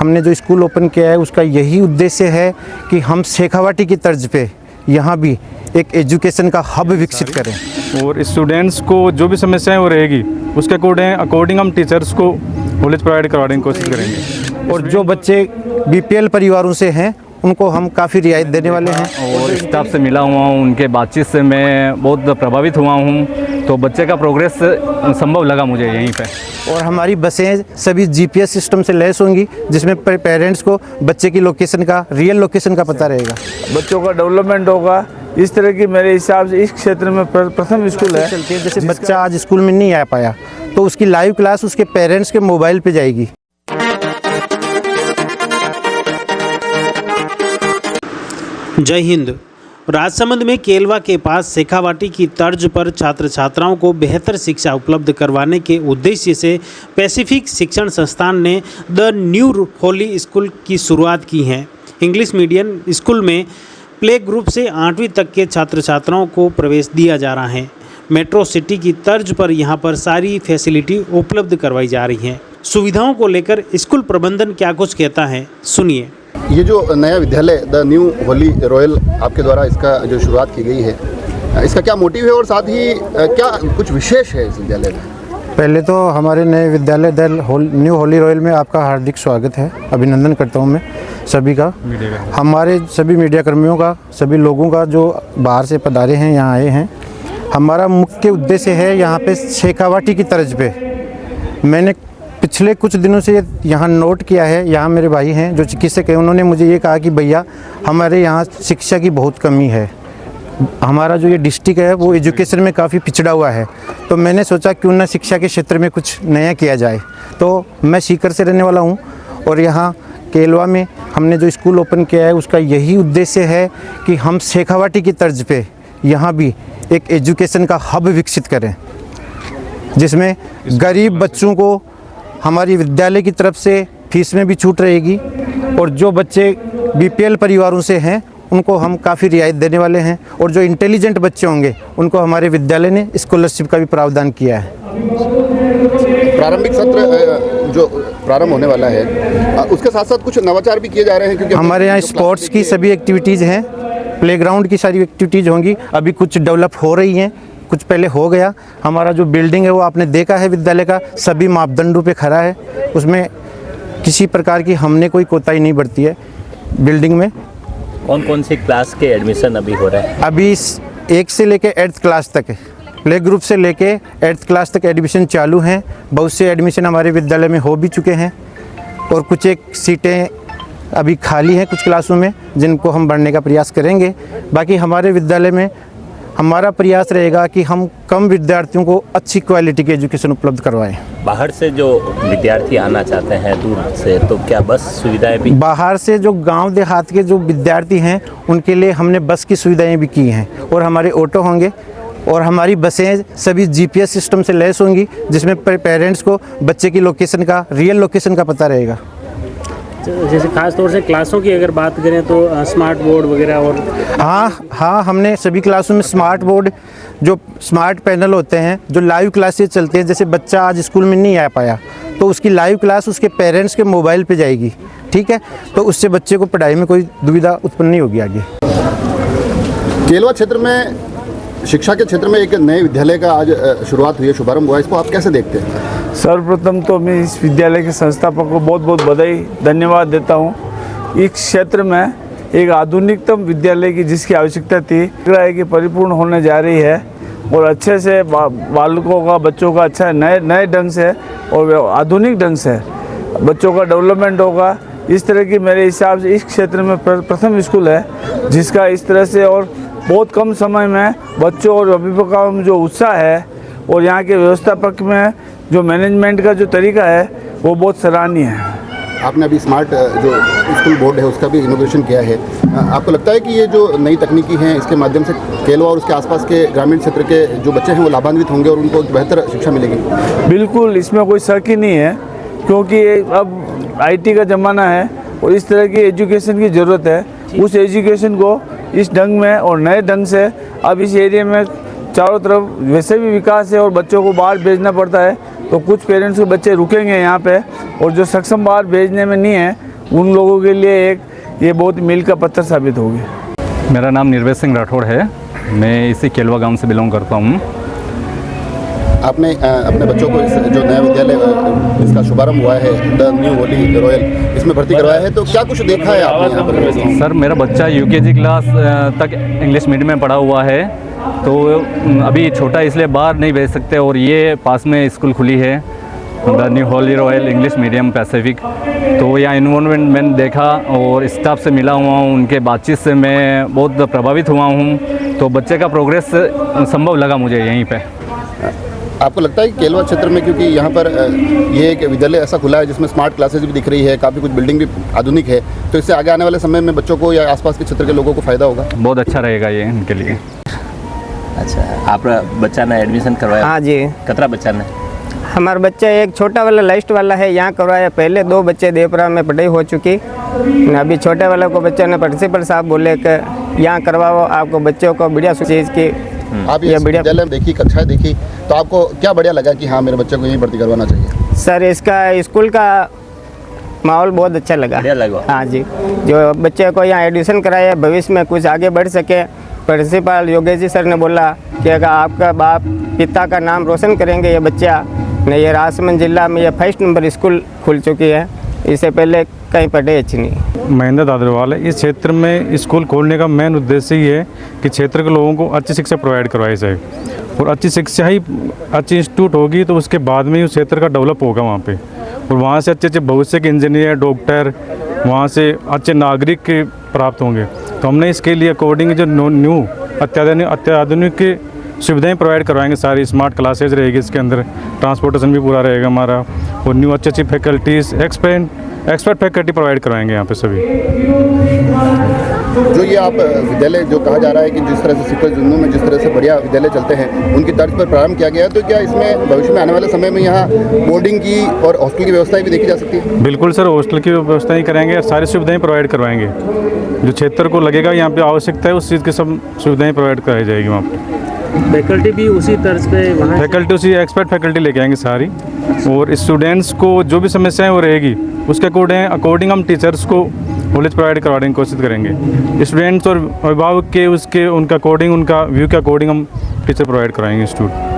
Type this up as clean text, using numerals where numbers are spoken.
हमने जो school open किया है उसका यही उद्देश्य है कि हम शेखावाटी की तर्ज पे यहाँ भी एक एजुकेशन का हब विकसित करें और स्टूडेंट्स को जो भी समस्याएं वो रहेगी उसके अकॉर्डिंग हम टीचर्स को नॉलेज प्रोवाइड करवाने की कोशिश करेंगे। और जो बच्चे बीपीएल परिवारों से हैं उनको हम काफ़ी रियायत देने वाले हैं। और स्टाफ से मिला हुआ हूँ, उनके बातचीत से मैं बहुत प्रभावित हुआ हूँ, तो बच्चे का प्रोग्रेस संभव लगा मुझे यहीं पे। और हमारी बसें सभी जीपीएस सिस्टम से लैस होंगी जिसमें पेरेंट्स को बच्चे की लोकेशन का, रियल लोकेशन का पता रहेगा। बच्चों का डेवलपमेंट होगा। इस तरह की मेरे हिसाब से इस क्षेत्र में प्रथम स्कूल है। चलती है जैसे बच्चा आज स्कूल में नहीं आ पाया तो उसकी लाइव क्लास उसके पेरेंट्स के मोबाइल पे जाएगी। जय हिंद। राजसमंद में केलवा के पास शेखावाटी की तर्ज पर छात्र छात्राओं को बेहतर शिक्षा उपलब्ध करवाने के उद्देश्य से पैसिफिक शिक्षण संस्थान ने द न्यू होली स्कूल की शुरुआत की है। इंग्लिश मीडियम स्कूल में प्ले ग्रुप से 8वीं तक के छात्र छात्राओं को प्रवेश दिया जा रहा है। मेट्रो सिटी की तर्ज पर यहाँ पर सारी फैसिलिटी उपलब्ध करवाई जा रही है। सुविधाओं को लेकर स्कूल प्रबंधन क्या कुछ कहता है, सुनिए। ये जो नया विद्यालय द न्यू होली रॉयल आपके द्वारा इसका जो शुरुआत की गई है, इसका क्या मोटिव है और साथ ही क्या कुछ विशेष है इस विद्यालय में? पहले तो हमारे नए विद्यालय द न्यू होली रॉयल में आपका हार्दिक स्वागत है, अभिनंदन करता हूं मैं सभी का, हमारे सभी मीडिया कर्मियों का, सभी लोगों का जो बाहर से पधारे हैं, यहाँ आए हैं। हमारा मुख्य उद्देश्य है यहाँ पे शेखावाटी की तर्ज पे। मैंने पिछले कुछ दिनों से यहाँ नोट किया है, यहाँ मेरे भाई हैं जो चिकित्सक हैं, उन्होंने मुझे ये कहा कि भैया हमारे यहाँ शिक्षा की बहुत कमी है, हमारा जो ये डिस्ट्रिक्ट है वो एजुकेशन में काफ़ी पिछड़ा हुआ है। तो मैंने सोचा क्यों ना शिक्षा के क्षेत्र में कुछ नया किया जाए। तो मैं सीकर से रहने वाला हूँ और यहाँ केलवा में हमने जो स्कूल ओपन किया है उसका यही उद्देश्य है कि हम शेखावाटी की तर्ज पे यहाँ भी एक एजुकेशन का हब विकसित करें, जिसमें गरीब बच्चों को हमारी विद्यालय की तरफ से फीस में भी छूट रहेगी और जो बच्चे बीपीएल परिवारों से हैं उनको हम काफ़ी रियायत देने वाले हैं और जो इंटेलिजेंट बच्चे होंगे उनको हमारे विद्यालय ने स्कॉलरशिप का भी प्रावधान किया है। प्रारंभिक सत्र जो प्रारंभ होने वाला है उसके साथ साथ कुछ नवाचार भी किए जा रहे हैं, क्योंकि हमारे यहाँ स्पोर्ट्स की सभी एक्टिविटीज़ हैं, प्लेग्राउंड की सारी एक्टिविटीज़ होंगी, अभी कुछ डेवलप हो रही हैं, कुछ पहले हो गया। हमारा जो बिल्डिंग है वो आपने देखा है विद्यालय का, सभी मापदंडों पे खड़ा है, उसमें किसी प्रकार की हमने कोई कोताही नहीं बरती है। बिल्डिंग में कौन कौन सी क्लास के एडमिशन अभी हो रहा है? अभी 1 से लेके 8th क्लास तक है, प्ले ग्रुप से लेके 8th क्लास तक एडमिशन चालू हैं। बहुत से एडमिशन हमारे विद्यालय में हो भी चुके हैं और कुछ एक सीटें अभी खाली हैं कुछ क्लासों में, जिनको हम भरने का प्रयास करेंगे। बाकी हमारे विद्यालय में हमारा प्रयास रहेगा कि हम कम विद्यार्थियों को अच्छी क्वालिटी की एजुकेशन उपलब्ध करवाएं। बाहर से जो विद्यार्थी आना चाहते हैं दूर से, तो क्या बस सुविधाएं भी? बाहर से जो गांव देहात के जो विद्यार्थी हैं उनके लिए हमने बस की सुविधाएं भी की हैं और हमारे ऑटो होंगे और हमारी बसें सभी जीपीएस सिस्टम से लैस होंगी जिसमें पेरेंट्स को बच्चे की लोकेशन का, रियल लोकेशन का पता रहेगा। जैसे खास तौर से क्लासों की अगर बात करें तो स्मार्ट बोर्ड वगैरह और हाँ हमने सभी क्लासों में स्मार्ट बोर्ड, जो स्मार्ट पैनल होते हैं, जो लाइव क्लासेस चलते हैं, जैसे बच्चा आज स्कूल में नहीं आ पाया तो उसकी लाइव क्लास उसके पेरेंट्स के मोबाइल पे जाएगी, ठीक है, तो उससे बच्चे को पढ़ाई में कोई दुविधा उत्पन्न नहीं होगी आगे। केलवा क्षेत्र में शिक्षा के क्षेत्र में एक नए विद्यालय का आज शुरुआत हुई है, शुभारंभ हुआ, इसको आप कैसे देखते हैं? सर्वप्रथम तो मैं इस विद्यालय के संस्थापक को बहुत बहुत बधाई धन्यवाद देता हूँ। इस क्षेत्र में एक आधुनिकतम विद्यालय की जिसकी आवश्यकता थी, लग रहा है कि परिपूर्ण होने जा रही है और अच्छे से बालकों का, बच्चों का अच्छा नए ढंग से और आधुनिक ढंग से बच्चों का डेवलपमेंट होगा। इस तरह की मेरे हिसाब से इस क्षेत्र में प्रथम स्कूल है जिसका इस तरह से और बहुत कम समय में बच्चों और अभिभावकों में जो उत्साह है और यहाँ के व्यवस्थापक में जो मैनेजमेंट का जो तरीका है वो बहुत सराहनीय है। आपने अभी स्मार्ट जो स्कूल बोर्ड है उसका भी इनोवेशन किया है, आपको लगता है कि ये जो नई तकनीकी हैं इसके माध्यम से केलवा और उसके आसपास के ग्रामीण क्षेत्र के जो बच्चे हैं वो लाभान्वित होंगे और उनको बेहतर शिक्षा मिलेगी? बिल्कुल, इसमें कोई शक ही नहीं है, क्योंकि अब IT का ज़माना है और इस तरह की एजुकेशन की ज़रूरत है। उस एजुकेशन को इस ढंग में और नए ढंग से अब इस एरिया में चारों तरफ वैसे भी विकास है और बच्चों को बाहर भेजना पड़ता है, तो कुछ पेरेंट्स के बच्चे रुकेंगे यहाँ पे और जो सक्षम बाहर भेजने में नहीं है उन लोगों के लिए एक ये बहुत मील का पत्थर साबित होगी। मेरा नाम निर्वेश सिंह राठौड़ है, मैं इसी केलवा गांव से बिलोंग करता हूँ। आपने अपने बच्चों को इस जो नया विद्यालय इसका शुभारंभ हुआ है द न्यू होली रॉयल, इसमें भर्ती करवाया है, तो क्या कुछ देखा है आपने यहाँ पर? सर मेरा बच्चा यूकेजी क्लास तक इंग्लिश मीडियम में पढ़ा हुआ है, तो अभी छोटा इसलिए बाहर नहीं भेज सकते, और ये पास में स्कूल खुली है the new Holi royal English medium Pacific. तो यहाँ इन्वायरमेंट मैंने देखा और स्टाफ से मिला हुआ हूँ, उनके बातचीत से मैं बहुत प्रभावित हुआ हूँ, तो बच्चे का प्रोग्रेस संभव लगा मुझे यहीं पे। आपको लगता है कि केलवा क्षेत्र में, क्योंकि यहाँ पर ये एक विद्यालय ऐसा खुला है जिसमें स्मार्ट क्लासेज भी दिख रही है, काफ़ी कुछ बिल्डिंग भी आधुनिक है, तो इससे आगे आने वाले समय में बच्चों को या आसपास के क्षेत्र के लोगों को फ़ायदा होगा? बहुत अच्छा रहेगा ये इनके लिए। अच्छा, आप बच्चा ने एडमिशन करवाया? हाँ जी, कतरा बच्चा ने? हमारा बच्चा एक छोटा वाला लास्ट वाला है, यहाँ करवाया। पहले 2 बच्चे देवपुरा में पढ़ाई हो चुकी, अभी छोटे वाले को बच्चे ने प्रिंसिपल साहब बोले कि यहाँ करवाओ, आपको बच्चों को बढ़िया चीज़ की। आप ये विद्यालय में देखी, कक्षाएं देखी, तो आपको क्या बढ़िया लगा कि हाँ मेरे बच्चे को यहीं भर्ती करवाना चाहिए? सर इसका स्कूल का माहौल बहुत अच्छा लगा। बढ़िया लगा? हाँ जी, जो बच्चे को यहाँ एडमिशन कराया, भविष्य में कुछ आगे बढ़ सके। प्रिंसिपल योगेश जी सर ने बोला कि अगर आपका बाप पिता का नाम रोशन करेंगे ये बच्चा, ने ये राजसमंद जिला में ये 1st नंबर स्कूल खुल चुकी है, इससे पहले कहीं पढ़े अच्छी नहीं। महेंद्र दादरवाल है। इस क्षेत्र में स्कूल खोलने का मेन उद्देश्य ये है कि क्षेत्र के लोगों को अच्छी शिक्षा प्रोवाइड करवाई जाए, और अच्छी शिक्षा ही अच्छी इंस्टीट्यूट होगी तो उसके बाद में ही उस क्षेत्र का डेवलप होगा वहाँ पे, और वहाँ से अच्छे अच्छे भविष्य के इंजीनियर, डॉक्टर, वहाँ से अच्छे नागरिक के प्राप्त होंगे। तो हमने इसके लिए अकॉर्डिंग जो न्यू अत्याधुनिक सुविधाएं प्रोवाइड करवाएंगे। सारी स्मार्ट क्लासेज रहेगी इसके अंदर, ट्रांसपोर्टेशन भी पूरा रहेगा हमारा, और न्यू अच्छी फैकल्टीज़, एक्सपर्ट फैकल्टी प्रोवाइड करवाएंगे यहाँ पे सभी। जो ये आप विद्यालय जो कहा जा रहा है कि जिस तरह से सिक्कर जुन्नू में जिस तरह से बढ़िया विद्यालय चलते हैं, उनकी तर्ज पर प्रारंभ किया गया है, तो क्या इसमें भविष्य में आने वाले समय में यहाँ बोर्डिंग की और हॉस्टल की व्यवस्थाएं भी देखी जा सकती है? बिल्कुल सर, हॉस्टल की व्यवस्था ही करेंगे और सारी सुविधाएं प्रोवाइड करवाएंगे। जो क्षेत्र को लगेगा यहाँ पे आवश्यकता है, उस चीज़ की सब सुविधाएं प्रोवाइड कराई जाएगी वहाँ पर। फैकल्टी भी उसी तर्ज पे वहाँ फैकल्टी उसी एक्सपर्ट फैकल्टी लेके आएंगे सारी, और स्टूडेंट्स को जो भी समस्याएं वो रहेगी उसके अकॉर्डिंग हम टीचर्स को नॉलेज प्रोवाइड करवाने की कोशिश करेंगे। स्टूडेंट्स और अभिभावक के उनका अकॉर्डिंग, उनका व्यू के अकॉर्डिंग हम टीचर प्रोवाइड कराएंगे इंस्टीट्यूट।